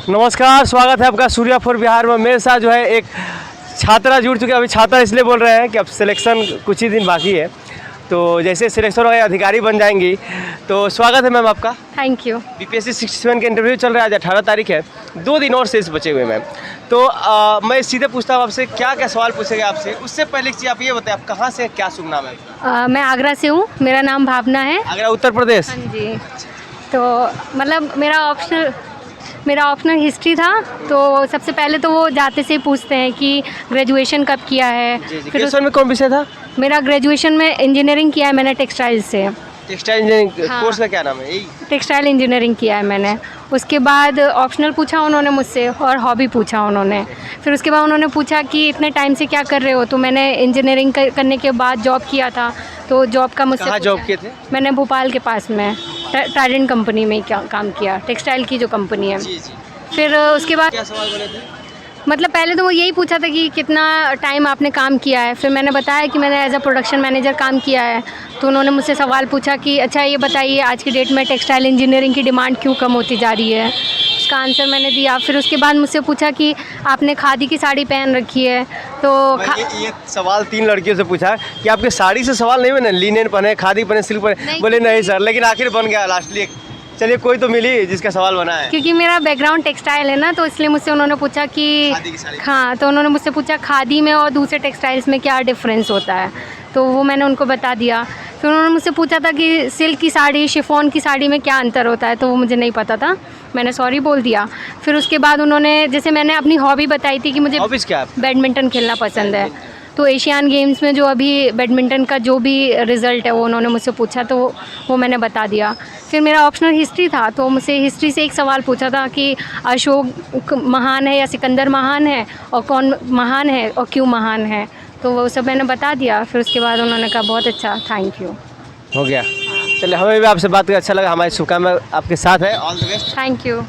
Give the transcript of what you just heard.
नमस्कार, स्वागत है आपका सूर्या फॉर बिहार में। मेरे साथ जो है एक छात्रा जुड़ चुके हैं। अभी छात्रा इसलिए बोल रहे हैं कि अब सिलेक्शन कुछ ही दिन बाकी है, तो जैसे सिलेक्शन होगा अधिकारी बन जाएंगी। तो स्वागत है मैम आपका। Thank you. बीपीएससी 67 का इंटरव्यू चल रहा है, आज 18 तारीख है, 2 दिन और शेष बचे हुए मैम। तो मैं सीधे पूछता हूँ आपसे, क्या क्या सवाल पूछेंगे आपसे। उससे पहले एक चीज़ आप ये बताएं, आप कहाँ से, क्या शुभ नाम है। मैं आगरा से हूँ, मेरा नाम भावना है। आगरा उत्तर प्रदेश। हाँ जी। तो मतलब मेरा ऑप्शनल हिस्ट्री था। तो सबसे पहले तो वो जाते से ही पूछते हैं कि ग्रेजुएशन कब किया है। ग्रेजुएशन में कौन विषय था। मेरा ग्रेजुएशन में इंजीनियरिंग किया है मैंने, टेक्सटाइल से। Textile engineering. हाँ। कोर्स का क्या नाम है। यही टेक्सटाइल इंजीनियरिंग किया है मैंने। उसके बाद ऑप्शनल पूछा उन्होंने मुझसे और हॉबी पूछा उन्होंने। फिर उसके बाद उन्होंने पूछा कि इतने टाइम से क्या कर रहे हो। तो मैंने इंजीनियरिंग करने के बाद जॉब किया था, तो जॉब का मुझसे कहाँ जॉब किए थे। मैंने भोपाल के पास में ट्राइडेंट कंपनी में काम किया, टेक्सटाइल की जो कंपनी है। जी जी। फिर उसके बाद क्या सवाल बोले थे। मतलब पहले तो वो यही पूछा था कि कितना टाइम आपने काम किया है। फिर मैंने बताया कि मैंने एज अ प्रोडक्शन मैनेजर काम किया है। तो उन्होंने मुझसे सवाल पूछा कि अच्छा ये बताइए आज की डेट में टेक्सटाइल इंजीनियरिंग की डिमांड क्यों कम होती जा रही है। उसका आंसर मैंने दिया। फिर उसके बाद मुझसे पूछा कि आपने खादी की साड़ी पहन रखी है। तो ये सवाल 3 लड़कियों से पूछा कि आपके साड़ी से सवाल नहीं बने, लिनेन पहने, खादी पहने, सिल्क पहने। बोले नहीं सर, लेकिन आखिर बन गया लास्टली। चलिए कोई तो मिली जिसका सवाल बना है। क्योंकि मेरा बैकग्राउंड टेक्सटाइल है ना, तो इसलिए मुझसे उन्होंने पूछा कि खादी की साड़ी। हाँ, तो उन्होंने मुझसे पूछा खादी में और दूसरे टेक्सटाइल्स में क्या डिफरेंस होता है। तो वो मैंने उनको बता दिया। फिर उन्होंने मुझसे पूछा था कि सिल्क की साड़ी शिफॉन की साड़ी में क्या अंतर होता है। तो वो मुझे नहीं पता था, मैंने सॉरी बोल दिया। फिर उसके बाद उन्होंने, जैसे मैंने अपनी हॉबी बताई थी कि मुझे हॉबीज क्या है। बैडमिंटन खेलना पसंद है। तो एशियन गेम्स में जो अभी बैडमिंटन का जो भी रिज़ल्ट है वो उन्होंने मुझसे पूछा, तो वो मैंने बता दिया। फिर मेरा ऑप्शनल हिस्ट्री था, तो मुझसे हिस्ट्री से एक सवाल पूछा था कि अशोक महान है या सिकंदर महान है, और कौन महान है और क्यों महान है। तो वो सब मैंने बता दिया। फिर उसके बाद उन्होंने कहा बहुत अच्छा, थैंक यू। हो गया। चलिए, हमें भी आपसे बात करके अच्छा लगा। हमारी शुभकामनाएं आपके साथ है। All the best. Thank you.